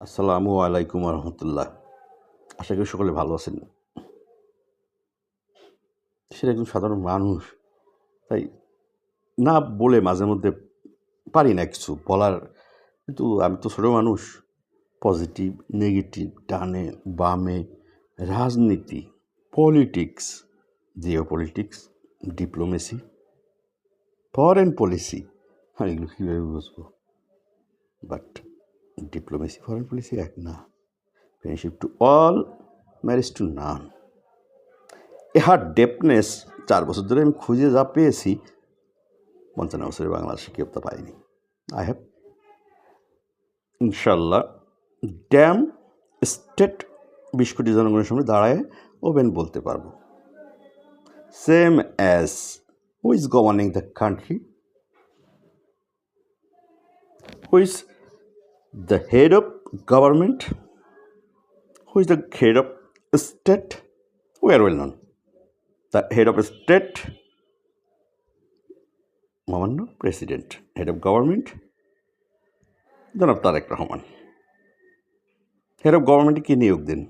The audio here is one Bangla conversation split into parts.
আসসালামু আলাইকুম রহমতুল্লাহ। আশা করি সকলে ভালো আছেন। দেশের একজন সাধারণ মানুষ, তাই না বলে মাঝে মধ্যে পারি না কিছু বলার, কিন্তু আমি তো ছোটো মানুষ। পজিটিভ, নেগেটিভ, ডানে বামে, রাজনীতি, politics, geopolitics, diplomacy, foreign policy, এগুলো কীভাবে বুঝবো? বাট ডিপ্লোমেসি, ফরেন পলিসি এক না। Friendship to all, marriage to none. এহার ডেপনেস 4 বছর ধরে আমি খুঁজে যা পেয়েছি, 55 বছরের বাংলাদেশে কেউ তা পাইনি। আই হ্যাভ ইনশাল্লাহ ড্যাম স্টেট 20 কোটি জনগণের সামনে দাঁড়ায় ওপেন বলতে পারবো, same as who is governing the country, who is the head of government, who is the head of state. We are well known. The head of state মহামান্য প্রেসিডেন্ট, হেড অফ গভর্নমেন্ট জনাব তারেক রহমান। হেড অফ গভর্নমেন্টে কে নিয়োগ দেন?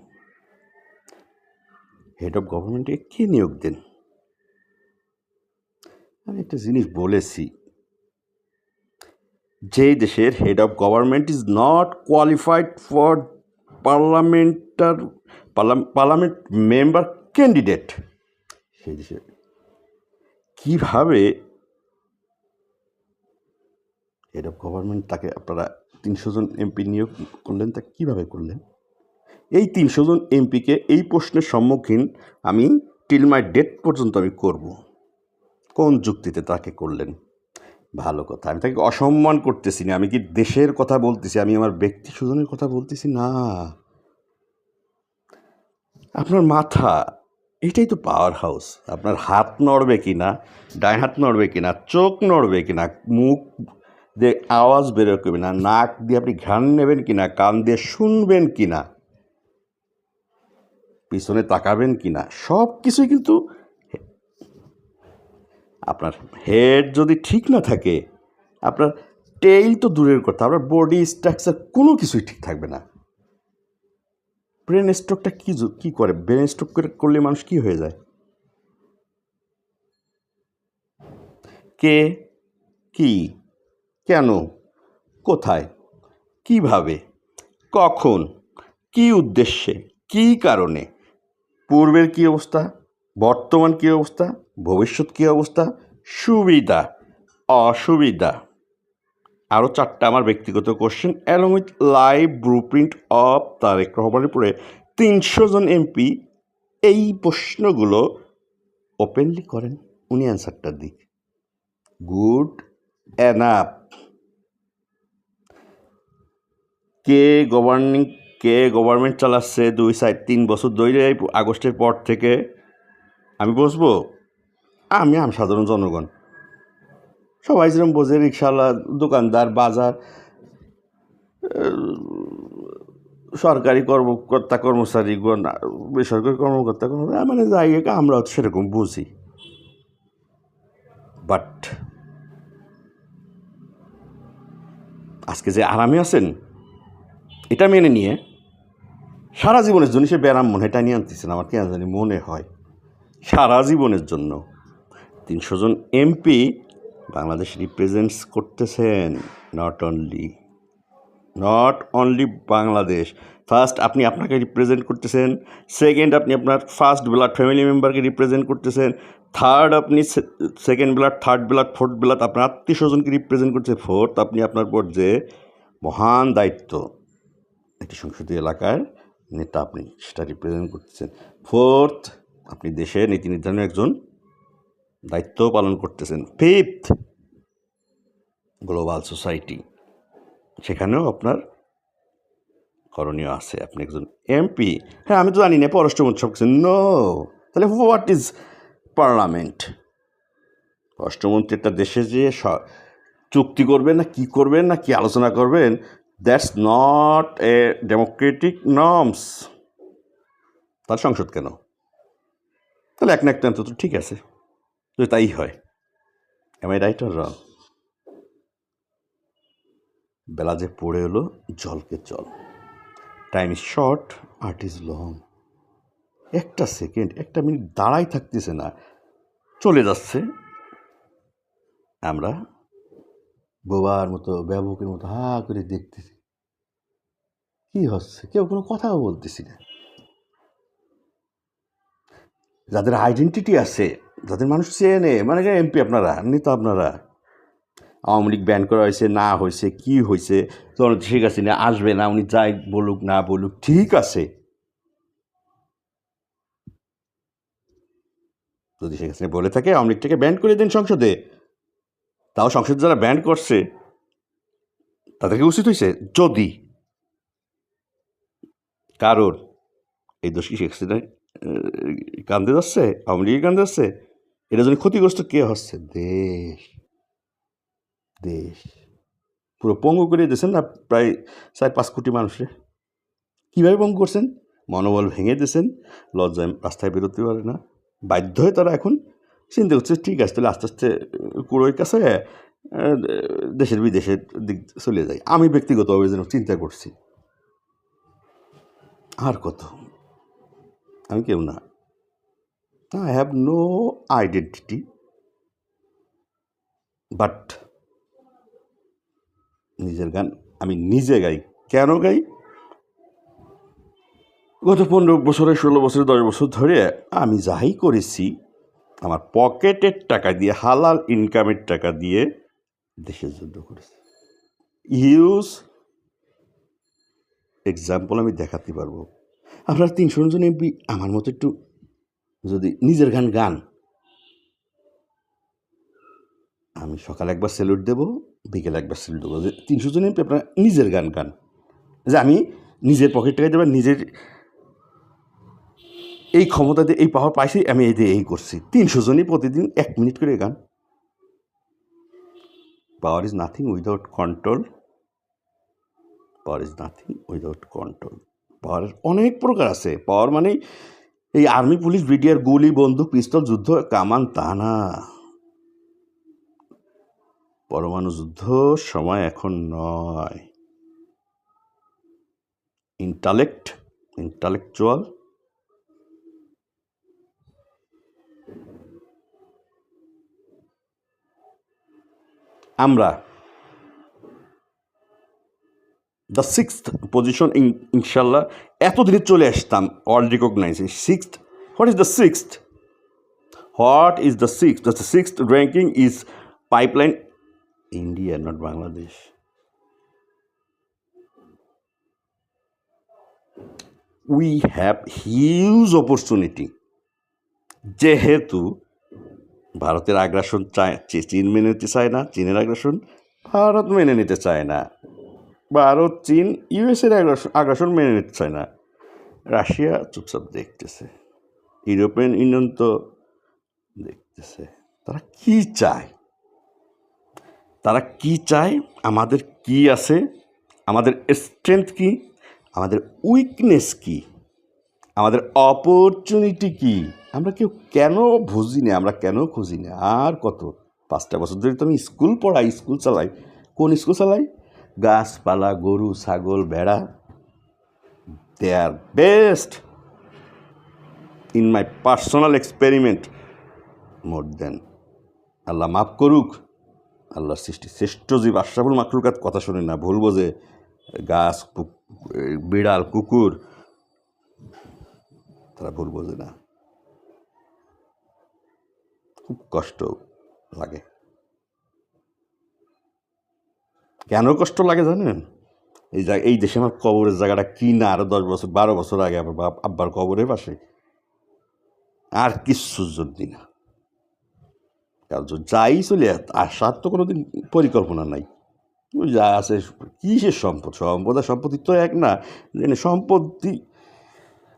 হেড অফ গভর্নমেন্টে কে নিয়োগ দেন? আমি একটা জিনিস বলেছি, যে দেশের head of government is not qualified for parliament member candidate, সেই দেশে কীভাবে হেড অফ গভর্নমেন্ট তাকে আপনারা 300 জন এমপি নিয়োগ করলেন? তা কীভাবে করলেন? এই 300 জন এমপিকে এই প্রশ্নের সম্মুখীন আমি টিল মাই ডেথ পর্যন্ত আমি করব। কোন যুক্তিতে তাকে করলেন? ভালো কথা, আমি তাকে অসম্মান করতেছি না, আমি কি দেশের কথা বলতেছি, আমি আমার ব্যক্তি স্বজনের কথা বলতেছি না। আপনার মাথা, এটাই তো পাওয়ার হাউস। আপনার হাত নড়বে কি না, ডান হাত নড়বে কি না, চোখ নড়বে কি না, মুখ দিয়ে আওয়াজ বেরোবে না, নাক দিয়ে আপনি ঘ্রাণ নেবেন কি না, কান দিয়ে শুনবেন কি না, পিছনে তাকাবেন কি না, সব কিছুই কিন্তু আপনার হেড যদি ঠিক না থাকে, আপনার টেইল তো দূরের কথা, আপনার বডি স্ট্রাকচার কোনো কিছুই ঠিক থাকবে না। ব্রেন স্ট্রোকটা কী করে? ব্রেন স্ট্রোক করলে মানুষ কী হয়ে যায়? কে, কি, কেন, কোথায়, কিভাবে, কখন, কি উদ্দেশ্যে, কি কারণে, পূর্বের কী অবস্থা, বর্তমান কী অবস্থা, ভবিষ্যৎ কী অবস্থা, সুবিধা, অসুবিধা। আরও 4টা আমার ব্যক্তিগত question along with live blueprint of Tarique রহমানের উপরে 300 জন এমপি এই প্রশ্নগুলো ওপেনলি করেন, উনি অ্যান্সারটা দিক। Good enough. কে গভর্নমেন্ট চালাচ্ছে 2-3 বছর ধরে, আগস্টের পর থেকে আমি বসবো? আমি সাধারণ জনগণ, সবাই যেরকম বোঝে, রিক্সাওয়ালা, দোকানদার, বাজার, সরকারি কর্মকর্তা কর্মচারীগণ, বেসরকারি কর্মকর্তা মানে যাই আমরাও সেরকম বুঝি। বাট আজকে যে আরামে আছেন, এটা মেনে নিয়ে সারা জীবনের জন্য সে ব্যারাম মনে এটা নিয়ে আনতেছেন, আমার কেন জানি মনে হয় সারা জীবনের জন্য 300 জন এমপি বাংলাদেশ রিপ্রেজেন্টস করতেছেন। Not only Bangladesh. ফার্স্ট আপনি আপনাকে রিপ্রেজেন্ট করতেছেন, সেকেন্ড আপনি আপনার ফার্স্ট ব্লাড ফ্যামিলি মেম্বারকে রিপ্রেজেন্ট করতেছেন, থার্ড আপনি second blood, third blood, fourth blood আপনার আত্মীয় স্বজনকে রিপ্রেজেন্ট করতেছেন, ফোর্থ আপনি আপনার পর যে মহান দায়িত্ব একটি সংসদীয় এলাকার নেতা, আপনি সেটা রিপ্রেজেন্ট করতেছেন, ফোর্থ আপনি দেশের নীতি নির্ধারণের একজন দায়িত্ব পালন করতেছেন, ফিফথ গ্লোবাল সোসাইটি, সেখানেও আপনার করণীয় আছে, আপনি একজন এমপি। হ্যাঁ, আমি তো জানি না পররাষ্ট্রমন্ত্রী সব কিছু, নো। তাহলে হোয়াট ইজ পার্লামেন্ট? পররাষ্ট্রমন্ত্রী একটা দেশে যে চুক্তি করবেন না কি করবেন না কি আলোচনা করবেন, that's not a democratic norms. তার সংসদ কেন? তাহলে এক না একটা তো ঠিক আছে, যদি তাই হয়। Am I right or wrong? বেলা যে পড়ে এলো, জলকে জল। Time is short, art is long. একটা সেকেন্ড, একটা মিনিট দাঁড়াই থাকতেছে না, চলে যাচ্ছে। আমরা বোবার মতো, ব্যাবকের মতো হা করে দেখতেছি কি হচ্ছে, কেউ কোনো কথাও বলতেছি না। যাদের আইডেন্টিটি আছে, যাদের মানুষ চেনে, মানে এমপি আপনারা, নেতা আপনারা, আওয়ামী লীগ ব্যান করা হয়েছে না হয়েছে, কি হয়েছে, তখন শেখ হাসিনা আসবে না, উনি যাই বলুক না বলুক, ঠিক আছে। যদি শেখ হাসিনা বলে থাকে আওয়ামী লীগটাকে ব্যান করে দেন সংসদে, তাও সংসদে যারা ব্যান করছে তাদেরকে উচিত হয়েছে। যদি কারোর এই দোষ কি শেখ হাসিনা কান্দে যাচ্ছে, আওয়ামী লীগের কান্দে যাচ্ছে, এটা জন্য ক্ষতিগ্রস্ত কে হচ্ছে? দেশ। দেশ পুরো পঙ্গু করে দিয়েছেন না প্রায় 4-5 কোটি মানুষে। কীভাবে পঙ্গু করছেন? মনোবল ভেঙে দিয়েছেন, লজ্জায় রাস্তায় বেরোতে পারে না, বাধ্য হয়ে তারা এখন চিন্তা করছে ঠিক আছে তাহলে আস্তে আস্তে কুড়োর কাছে দেশের বিদেশের দিক চলে যায়। আমি ব্যক্তিগতভাবে যেন চিন্তা করছি আর কত, আমি কেউ না, I have no identity, but নিজের গান আমি নিজে গাই। কেন গাই? গত 15 বছরে, 16 বছরে, 10 বছর ধরে আমি যাই করেছি আমার পকেটের টাকা দিয়ে, হালাল ইনকামের টাকা দিয়ে দেশের জন্য করেছি। হিউজ এক্সাম্পল আমি দেখাতে পারবো। আপনার 300 জন এমপি আমার মতো একটু যদি নিজের গান, আমি সকালে একবার স্যালুট দেবো, বিকেলে একবার স্যালুট দেবো, যে 300 জন এমপি আপনার নিজের গান, যে আমি নিজের পকেট টাকা দেবো, নিজের এই ক্ষমতা দিয়ে, এই পাওয়ার পাইছি, আমি এই দিয়ে এই করছি। 300 জনই প্রতিদিন 1 মিনিট করে গান। Power is nothing without control, power is nothing without control. পাওয়ারের অনেক প্রকার আছে। পাওয়ার মানে এই আর্মি, পুলিশ, বিডিআর, গুলি, বন্দুক, পিস্তল, যুদ্ধ, কামান, তা না। পরমাণু যুদ্ধ সময় এখন নয়। ইন্টালেকচুয়াল আমরা দ্য 6th পজিশন ইনশাল্লাহ এতদিনে চলে আসতাম, all recognise. 6th, what is the 6th? What is the 6th? The 6th ranking is pipeline India, not Bangladesh. We have huge opportunity. যেহেতু ভারতের আগ্রাসন চীন মেনে নিতে চায় না, চীনের আগ্রাসন ভারত মেনে নিতে চায় না, ভারত চীন ইউএসের আগ্রাসন মেনে নিতে চায় না, রাশিয়া চুপচাপ দেখতেছে, ইউরোপিয়ান ইউনিয়ন তো দেখতেছে। তারা কি চায়? তারা কি চায়? আমাদের কি আছে? আমাদের স্ট্রেংথ কি? আমাদের উইকনেস কি? আমাদের অপরচুনিটি কি? আমরা কেউ কেন বুঝি না? আমরা কেন খুঁজি না? আর কত 5টা বছর ধরে তো আমি স্কুল পড়াই, স্কুল চালাই। কোন স্কুল চালাই? গাছপালা, গরু, ছাগল, ভেড়া, they are best in my personal experiment more then. আল্লাহ মাফ করুক, আল্লাহর সৃষ্টি শ্রেষ্ঠ জীব আশরাফুল মাখলুকাত কথা শুনে না, ভুল বোঝে, গাছ, বিড়াল, কুকুর, তারা ভুল বোঝে না। খুব কষ্ট লাগে। কেন কষ্ট লাগে জানেন? এই দেশে আমার কবরের জায়গাটা কিনা আরো 10 বছর 12 বছর আগে আমার আব্বার কবরের পাশে, আর কিচ্ছুর জন্য না। কারণ যাই চলে আসার তো কোনোদিন পরিকল্পনা নাই। ওই যা আছে কিসের সম্পদ? সম্পদ আর সম্পত্তি তো এক না। সম্পত্তি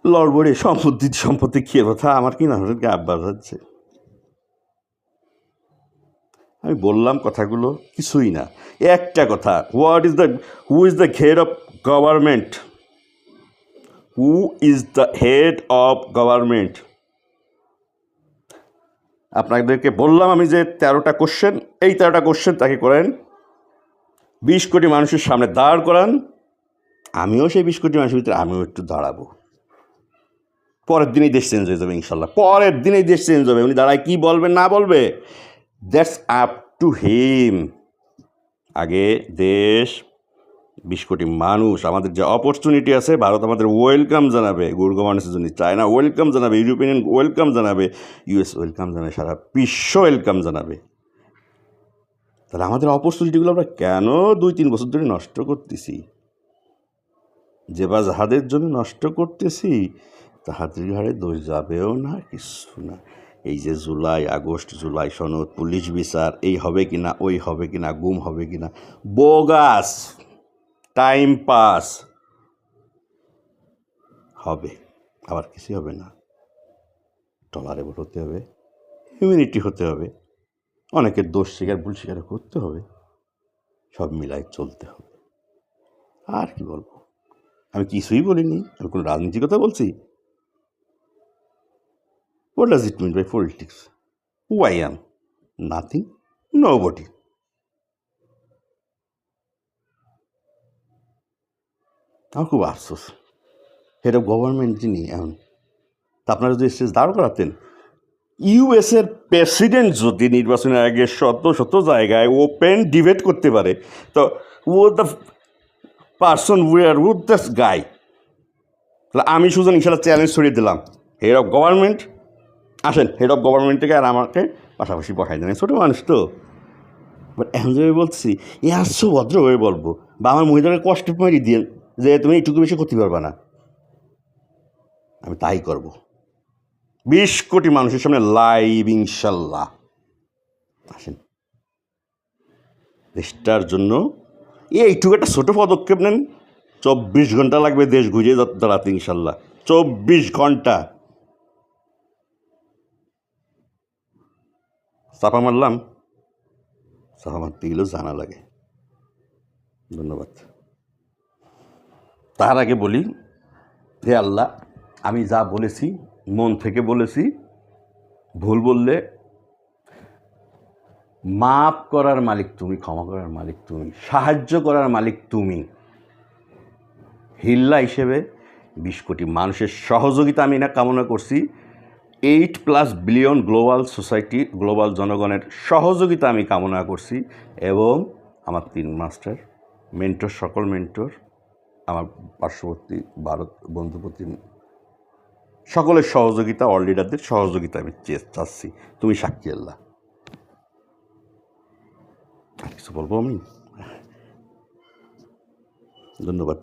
লড়বড়ে, সম্পত্তি কি কথা আমার কি না আব্বার হচ্ছে। আমি বললাম কথাগুলো কিছুই না, একটা কথা, who is the head of government? Who is the head of government? আপনাদেরকে বললাম আমি যে 13টা কোশ্চেন, এই 13টা কোশ্চেন তাকে করেন, 20 কোটি মানুষের সামনে দাঁড় করান, আমিও সেই 20 কোটি মানুষের ভিতরে আমিও একটু দাঁড়াবো। পরের দিনেই দেশ চেঞ্জ হয়ে যাবে ইনশাল্লাহ, পরের দিনেই দেশ চেঞ্জ হবে। উনি দাঁড়ায় কী বলবে না বলবে, দ্যাটস আপ টু হিম। আগে দেশ, 20 কোটি মানুষ, আমাদের যে অপরচুনিটি আছে, ভারত আমাদের ওয়েলকাম জানাবে গুড গভর্নেন্সের জন্য, চায়না ওয়েলকাম জানাবে, ইউরোপিয়ান ওয়েলকাম জানাবে, ইউএস ওয়েলকাম জানাবে, সারা বিশ্ব ওয়েলকাম জানাবে। তাহলে আমাদের অপরচুনিটিগুলো আমরা কেন 2-3 বছর ধরে নষ্ট করতেছি? যে বা যাহাদের জন্য নষ্ট করতেছি তাহাদের ঘাড়ে দোষ যাবেও না, কিছু না। এই যে জুলাই আগস্ট, জুলাই সনদ, পুলিশ বিচার, এই হবে কি না, ওই হবে কি না, গুম হবে কি না, বোগাস, টাইম পাস হবে, আবার কিছু হবে না। টলারেবল হতে হবে, হিউম্যানিটি হতে হবে, অনেকের দোষ স্বীকার ভুল স্বীকার করতে হবে, সব মিলাই চলতে হবে। আর কি বলবো, আমি কিছুই বলিনি, আমি কোনো রাজনীতির কথা বলছি? What does it mean by politics? Who I am? Nothing, nobody. আমার খুব আফসোস, হেড অফ গভর্নমেন্ট যিনি এখন, তা আপনারা যদি স্টেজ দাঁড় করাতেন, ইউএসের প্রেসিডেন্ট যদি নির্বাচনের আগে শত শত জায়গায় ওপেন ডিবেট করতে পারে, তো ও the person were would that's guy. তাহলে আমি সুজন ইনশাল্লাহ চ্যালেঞ্জ ছড়িয়ে দিলাম, হেড অফ গভর্নমেন্ট আসেন, হেড অফ গভর্নমেন্ট থেকে আর আমাকে পাশাপাশি বসাই দেন। ছোটো মানুষ তো, বাট এখন যেভাবে বলছি এ আসছো ভদ্রভাবে বলবো, বা আমার মহিলাকে কষ্ট মারি দিয়ে যে তুমি এইটুকু বেশি করতে পারবে না, আমি তাই করব। 20 কোটি মানুষের সামনে লাইভ ইনশাল্লাহ। আসেন, দেশটার জন্য এইটুকু একটা ছোটো পদক্ষেপ নেন, 24 ঘন্টা লাগবে দেশ ঘুরিয়ে দাঁড়াতে ইনশাল্লাহ, 24 ঘন্টা। চাপা মারলাম, চাপা মারতে গেলেও জানা লাগে। ধন্যবাদ। তার আগে বলি, হে আল্লাহ, আমি যা বলেছি মন থেকে বলেছি, ভুল বললে মাপ করার মালিক তুমি, ক্ষমা করার মালিক তুমি, সাহায্য করার মালিক তুমি। হিল্লা হিসেবে 20 কোটি মানুষের সহযোগিতা আমি না কামনা করছি, 8+ বিলিয়ন গ্লোবাল সোসাইটি, গ্লোবাল জনগণের সহযোগিতা আমি কামনা করছি, এবং আমার 3 মাস্টার মেন্টর, সকল মেন্টর, আমার পার্শ্ববর্তী ভারত বন্ধুপতি, সকলের সহযোগিতা, অল লিডারদের সহযোগিতা আমি চাচ্ছি। তুমি সাক্ষী আল্লাহ। আর কিছু বলবো আমি? ধন্যবাদ।